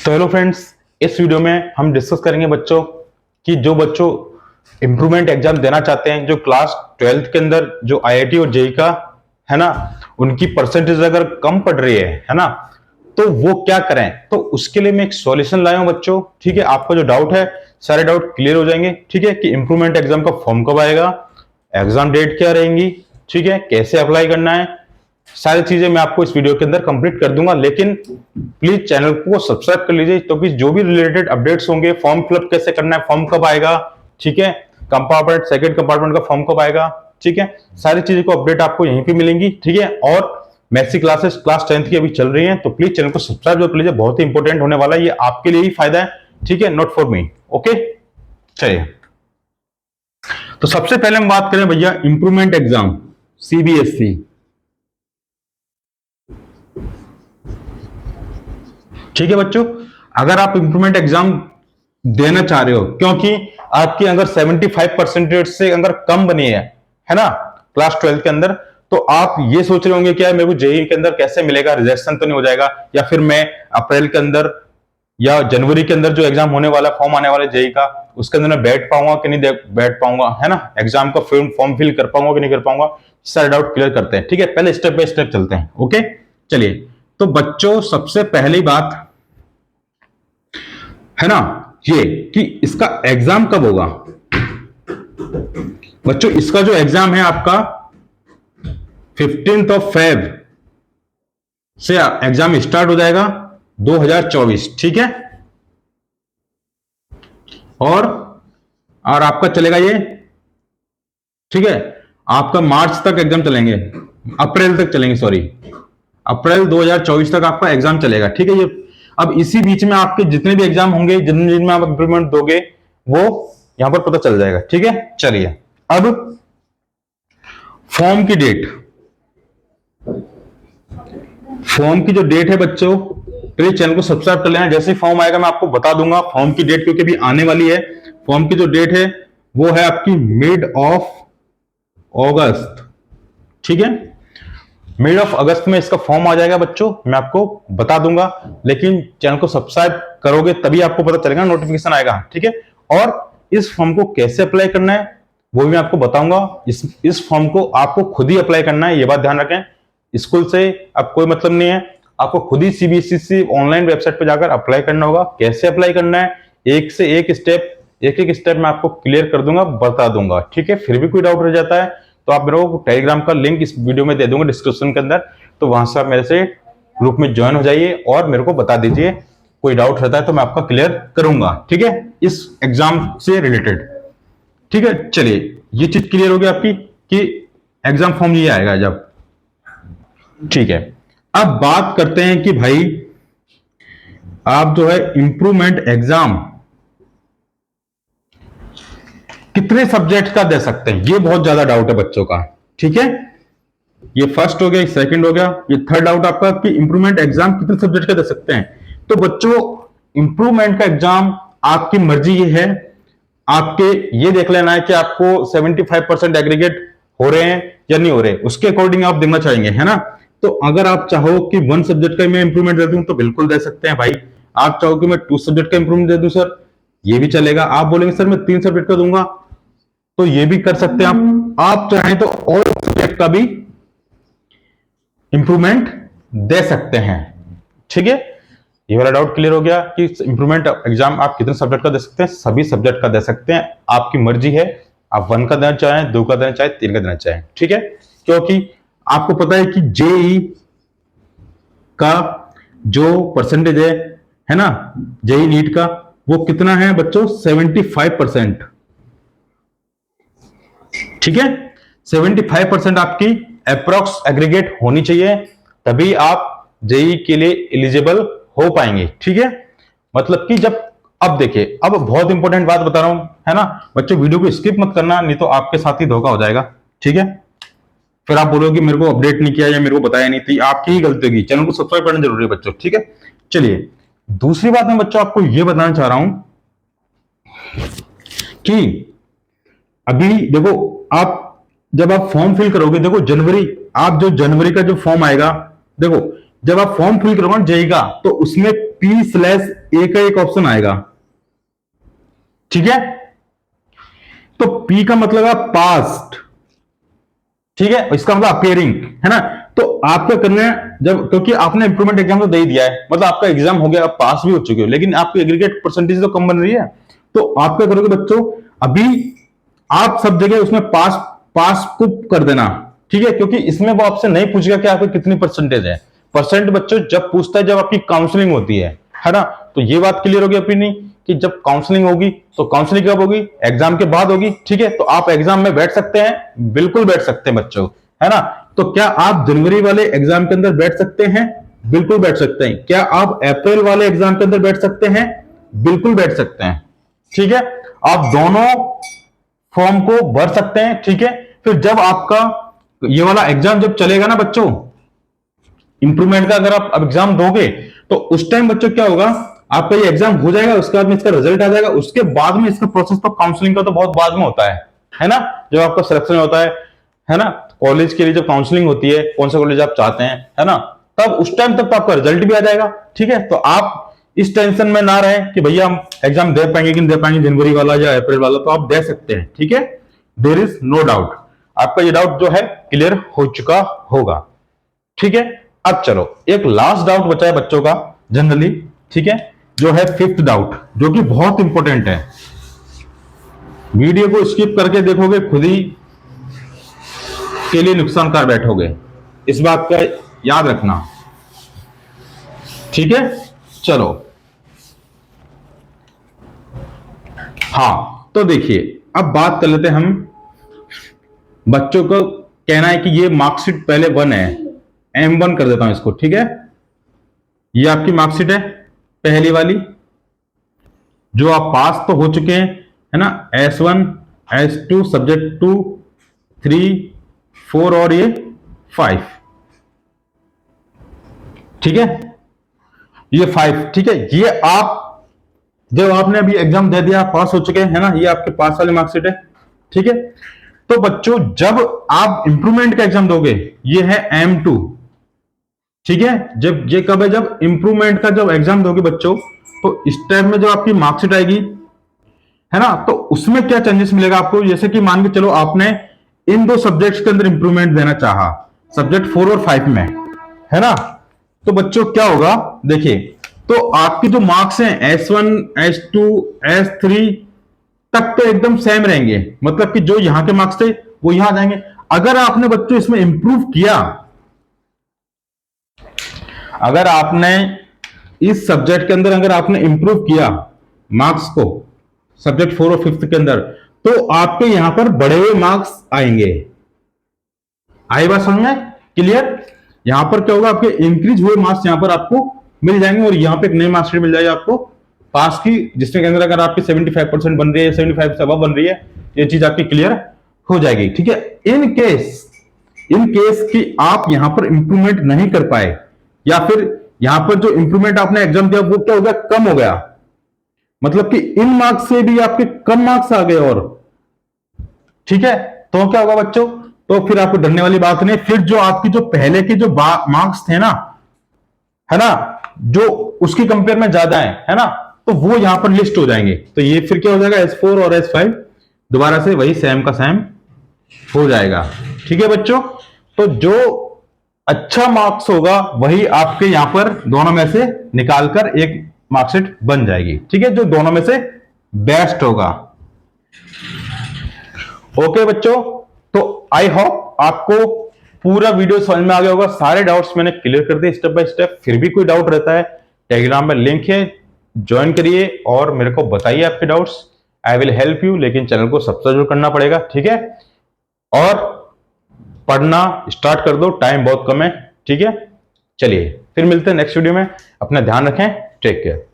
तो hello friends, इस video में हम डिस्कस करेंगे बच्चों कि जो बच्चों इम्प्रूवमेंट एग्जाम देना चाहते हैं, जो क्लास 12th के अंदर जो आईआईटी और जेई का है ना, उनकी परसेंटेज अगर कम पड़ रही है ना, तो वो क्या करें। तो उसके लिए मैं एक सॉल्यूशन लाया हूं बच्चों। ठीक है, आपका जो डाउट है सारे डाउट क्लियर हो जाएंगे। ठीक है, कि इम्प्रूवमेंट एग्जाम का फॉर्म कब आएगा, एग्जाम डेट क्या रहेंगी, ठीक है, कैसे अप्लाई करना है, सारी चीजें मैं आपको इस वीडियो के अंदर कंप्लीट कर दूंगा। लेकिन प्लीज चैनल को सब्सक्राइब कर लीजिए, क्योंकि जो भी रिलेटेड अपडेट्स होंगे, फॉर्म फिलअप कैसे करना है, फॉर्म कब आएगा, ठीक है, कंपार्टमेंट सेकंड कंपार्टमेंट का फॉर्म कब आएगा, ठीक है, सारी चीजों को अपडेट आपको यहीं पे मिलेंगी। ठीक है, और मैथ्स क्लासेस क्लास 10th की अभी चल रही हैं, तो प्लीज चैनल को सब्सक्राइब जरूर कर लीजिए, बहुत ही इंपॉर्टेंट होने वाला है, ये आपके लिए ही फायदा है। ठीक है, नॉट फॉर मी। ओके, चलिए, तो सबसे पहले हम बात करें भैया इंप्रूवमेंट एग्जाम सीबीएसई। ठीक है बच्चों, अगर आप इंप्रूवमेंट एग्जाम देना चाह रहे हो, क्योंकि आपकी अगर 75% से अगर कम बनी है ना, क्लास 12 के अंदर, तो आप ये सोच रहे होंगे क्या मेरे को जेई के अंदर कैसे मिलेगा, रिजेक्शन तो नहीं हो जाएगा, या फिर मैं अप्रैल के अंदर या जनवरी के अंदर जो एग्जाम होने वाला, फॉर्म आने वाला जेई का, उसके अंदर मैं बैठ पाऊंगा कि नहीं बैठ पाऊंगा, है ना, एग्जाम का फॉर्म फिल कर पाऊंगा कि नहीं कर पाऊंगा। सारे डाउट क्लियर करते हैं। ठीक है, पहले स्टेप बाय स्टेप चलते हैं। ओके, चलिए, तो बच्चों सबसे पहली बात है ना ये कि इसका एग्जाम कब होगा। बच्चों इसका जो एग्जाम है आपका 15 Feb से एग्जाम स्टार्ट हो जाएगा 2024। ठीक है, और आपका चलेगा ये, ठीक है, आपका मार्च तक एग्जाम चलेंगे, अप्रैल तक चलेंगे, सॉरी, अप्रैल 2024 तक आपका एग्जाम चलेगा। ठीक है, ये अब इसी बीच में आपके जितने भी एग्जाम होंगे, जिनमें आप इंप्रूवमेंट दोगे, वो यहां पर पता चल जाएगा। ठीक है, चलिए, अब फॉर्म की डेट, फॉर्म की जो डेट है बच्चों, प्लीज चैनल को सब्सक्राइब कर लेना। जैसे फॉर्म आएगा मैं आपको बता दूंगा फॉर्म की डेट, क्योंकि अभी आने वाली है। फॉर्म की जो डेट है वो है आपकी मिड ऑफ अगस्त। ठीक है, मिड ऑफ अगस्त में इसका फॉर्म आ जाएगा बच्चों, मैं आपको बता दूंगा, लेकिन चैनल को सब्सक्राइब करोगे तभी आपको पता चलेगा, नोटिफिकेशन आएगा। ठीक है, और इस फॉर्म को कैसे अप्लाई करना है वो भी मैं आपको बताऊंगा। इस फॉर्म को आपको खुद ही अप्लाई करना है, ये बात ध्यान रखें, स्कूल से अब कोई मतलब नहीं है, आपको खुद ही सीबीएसई ऑनलाइन वेबसाइट पर जाकर अप्लाई करना होगा। कैसे अप्लाई करना है, एक से एक स्टेप मैं आपको क्लियर कर दूंगा, बता दूंगा। ठीक है, फिर भी कोई डाउट रह जाता है तो आप मेरे को टेलीग्राम का लिंक इस वीडियो में दे दूंगा डिस्क्रिप्शन के अंदर, तो वहां से आप मेरे से ग्रुप में ज्वाइन हो जाइए और मेरे को बता दीजिए, कोई डाउट रहता है तो मैं आपका क्लियर करूंगा। ठीक है, इस एग्जाम से रिलेटेड। ठीक है, चलिए, ये चीज क्लियर होगी आपकी कि एग्जाम फॉर्म ये आएगा जब। ठीक है, अब बात करते हैं कि भाई आप जो है इंप्रूवमेंट एग्जाम कितने सब्जेक्ट का दे सकते हैं, ये बहुत ज्यादा डाउट है बच्चों का। ठीक है, ये फर्स्ट हो गया, सेकंड हो गया, ये थर्ड डाउट आपका कि इंप्रूवमेंट एग्जाम कितने सब्जेक्ट का दे सकते हैं। तो बच्चों इंप्रूवमेंट का एग्जाम आपकी मर्जी ये है, आपके ये देख लेना है कि आपको 75% एग्रीगेट हो रहे हैं या नहीं हो रहे, उसके अकॉर्डिंग आप देना चाहेंगे, है ना। तो अगर आप चाहो कि 1 सब्जेक्ट का मैं इंप्रूवमेंट दे दूं तो बिल्कुल दे सकते हैं भाई। आप चाहो कि मैं 2 सब्जेक्ट का इंप्रूवमेंट दे दूं सर, ये भी चलेगा। आप बोलेंगे सर मैं 3 सब्जेक्ट का दूंगा, तो ये भी कर सकते हैं आप चाहें तो और सब्जेक्ट का भी इंप्रूवमेंट दे सकते हैं। ठीक है, ये वाला डाउट क्लियर हो गया कि इंप्रूवमेंट एग्जाम आप कितने सब्जेक्ट का दे सकते हैं, सभी सब्जेक्ट का दे सकते हैं, आपकी मर्जी है, आप 1 का देना चाहें, 2 का देना चाहें, 3 का देना चाहें। ठीक है, क्योंकि आपको पता है कि जेई का जो परसेंटेज है ना, जेई नीट का, वो कितना है बच्चों, 75%। ठीक है, 75% आपकी अप्रोक्स एग्रीगेट होनी चाहिए, तभी आप जेई के लिए एलिजिबल हो पाएंगे। ठीक है, मतलब कि जब, अब देखिए, अब बहुत इंपॉर्टेंट बात बता रहा हूं, है ना बच्चों, वीडियो को स्किप मत करना, नहीं तो आपके साथ ही धोखा हो जाएगा। ठीक है, फिर आप बोलोगे मेरे को अपडेट नहीं किया या मेरे को बताया नहीं, थी आपकी ही गलती होगी। चैनल को सब्सक्राइब करना जरूरी है बच्चों। ठीक है, चलिए, दूसरी बात मैं बच्चों आपको यह बताना चाह रहा हूं कि अभी देखो, आप जब आप फॉर्म फिल करोगे, देखो जनवरी, आप जो जनवरी का जो फॉर्म आएगा, देखो जब आप फॉर्म फिल करवाने जाइएगा तो उसमें P/A का एक ऑप्शन आएगा, ठीक है। तो P का मतलब है पास्ट, ठीक है, इसका मतलब अपेयरिंग, है ना। तो आपका करना है जब, क्योंकि आपने इंप्रूवमेंट एग्जाम तो दे ही दिया है, मतलब आपका एग्जाम हो गया, आप पास भी हो चुके हो, लेकिन आपकी एग्रीगेट परसेंटेज तो कम बन रही है। तो आप क्या करोगे बच्चों, अभी आप सब जगह उसमें पास पास को कर देना, ठीक है, क्योंकि इसमें वो आपसे नहीं पूछेगा कि आपकी कितनी परसेंटेज है। परसेंट बच्चों जब पूछता है जब आपकी काउंसलिंग होती है ना। तो ये बात क्लियर होगी अपनी कि जब काउंसलिंग होगी, तो काउंसलिंग कब होगी, एग्जाम के बाद होगी, ठीक है। तो आप एग्जाम में बैठ सकते हैं, बिल्कुल बैठ सकते हैं बच्चों, है ना। तो क्या आप जनवरी वाले एग्जाम के अंदर बैठ सकते हैं, बिल्कुल बैठ सकते हैं। क्या आप अप्रैल वाले एग्जाम के अंदर बैठ सकते हैं, बिल्कुल बैठ सकते हैं, ठीक है। आप दोनों फॉर्म को भर सकते हैं, ठीक है। फिर जब आपका ये वाला एग्जाम जब चलेगा ना बच्चों, इंप्रूवमेंट का अगर आप अब एग्जाम दोगे, तो उस टाइम बच्चों क्या होगा, आपका ये एग्जाम हो जाएगा, उसके बाद में इसका रिजल्ट आ जाएगा, उसके बाद में इसका प्रोसेस तो काउंसलिंग का तो बहुत बाद में होता है ना। जब आपका सिलेक्शन होता है ना, कॉलेज के लिए जब काउंसलिंग होती है, कौन सा कॉलेज आप चाहते हैं, है ना, तब उस टाइम तक तो आपका रिजल्ट भी आ जाएगा, ठीक है। तो आप इस टेंशन में ना रहे कि भैया हम एग्जाम दे पाएंगे कि नहीं दे पाएंगे, जनवरी वाला या अप्रैल वाला, तो आप दे सकते हैं, ठीक है। देयर इज नो डाउट, आपका ये डाउट जो है क्लियर हो चुका होगा, ठीक है। अब चलो एक लास्ट डाउट बचा है बच्चों का जनरली, ठीक है, जो है फिफ्थ डाउट, जो कि बहुत इंपॉर्टेंट है। वीडियो को स्किप करके देखोगे खुद ही के लिए नुकसान कर बैठोगे, इस बात का याद रखना, ठीक है। चलो हाँ, तो देखिए अब बात कर लेते हैं हम। बच्चों को कहना है कि ये मार्कशीट पहले 1 है, M1 कर देता हूं इसको, ठीक है। ये आपकी मार्कशीट है पहली वाली, जो आप पास तो हो चुके हैं, है ना। S1 S2 सब्जेक्ट 2 3 4 और ये 5, ठीक है, ये 5, ठीक है। ये आप जब आपने अभी एग्जाम दे दिया, पास हो चुके हैं, है ना, ये आपके पास वाली मार्कशीट है, ठीक है। तो बच्चों जब आप इंप्रूवमेंट का एग्जाम दोगे, ये है M2, ठीक है। जब ये कब है, जब इंप्रूवमेंट का जब एग्जाम दोगे बच्चों, तो इस टाइम में जब आपकी मार्कशीट आएगी, है ना, तो उसमें क्या चेंजेस मिलेगा आपको, जैसे कि मान के चलो आपने इन 2 सब्जेक्ट्स के अंदर इंप्रूवमेंट देना चाहा, सब्जेक्ट 4 और 5 में, है ना। तो बच्चों क्या होगा, देखिए, तो आपके जो मार्क्स हैं S1 S2 S3 तक तो एकदम सेम रहेंगे, मतलब कि जो यहां के मार्क्स थे वो यहां आ जाएंगे। अगर आपने बच्चों इसमें इंप्रूव किया, अगर आपने इस सब्जेक्ट के अंदर अगर आपने इंप्रूव किया मार्क्स को, सब्जेक्ट 4 और 5 के अंदर, तो आपके यहां पर बढ़े हुए मार्क्स आएंगे। आई बात समझ में, क्लियर। यहां पर क्या होगा, आपके इंक्रीज हुए मार्क्स यहां पर आपको मिल जाएंगे, और यहां पे एक नई मार्कशीट मिल जाएगी आपको पास की, जिसके अंदर अगर आपकी 75% बन रही है, 75 से अबव बन रही है, ये चीज आपकी क्लियर हो जाएगी, ठीक है। इन केस कि आप यहां पर इंप्रूवमेंट नहीं कर पाए, या फिर यहां पर जो इंप्रूवमेंट आपने एग्जाम दिया वो क्या हो गया, कम हो गया, मतलब कि इन मार्क्स से भी आपके कम मार्क्स आ गए, और ठीक है, तो क्या होगा बच्चों, तो फिर आपको डरने वाली बात नहीं। फिर जो आपकी जो पहले के जो मार्क्स थे ना, है ना, जो उसकी कंपेयर में ज्यादा है ना, तो वो यहां पर लिस्ट हो जाएंगे। तो ये फिर क्या हो जाएगा, S4 और S5 दोबारा से वही सेम का सेम हो जाएगा, ठीक है बच्चों। तो जो अच्छा मार्क्स होगा वही आपके यहां पर दोनों में से निकालकर एक मार्कशीट बन जाएगी, ठीक है, जो दोनों में से बेस्ट होगा। ओके बच्चों, तो आई होप आपको पूरा वीडियो समझ में आ गया होगा, सारे डाउट्स मैंने क्लियर कर दिए स्टेप बाय स्टेप। फिर भी कोई डाउट रहता है, टेलीग्राम में लिंक है, ज्वाइन करिए और मेरे को बताइए आपके doubts, I will help you. लेकिन चैनल को सब्सक्राइब जरूर करना पड़ेगा, ठीक है, और पढ़ना स्टार्ट कर दो, टाइम बहुत कम है, ठीक है। चलिए फिर मिलते हैं नेक्स्ट वीडियो में, अपना ध्यान रखें, टेक केयर।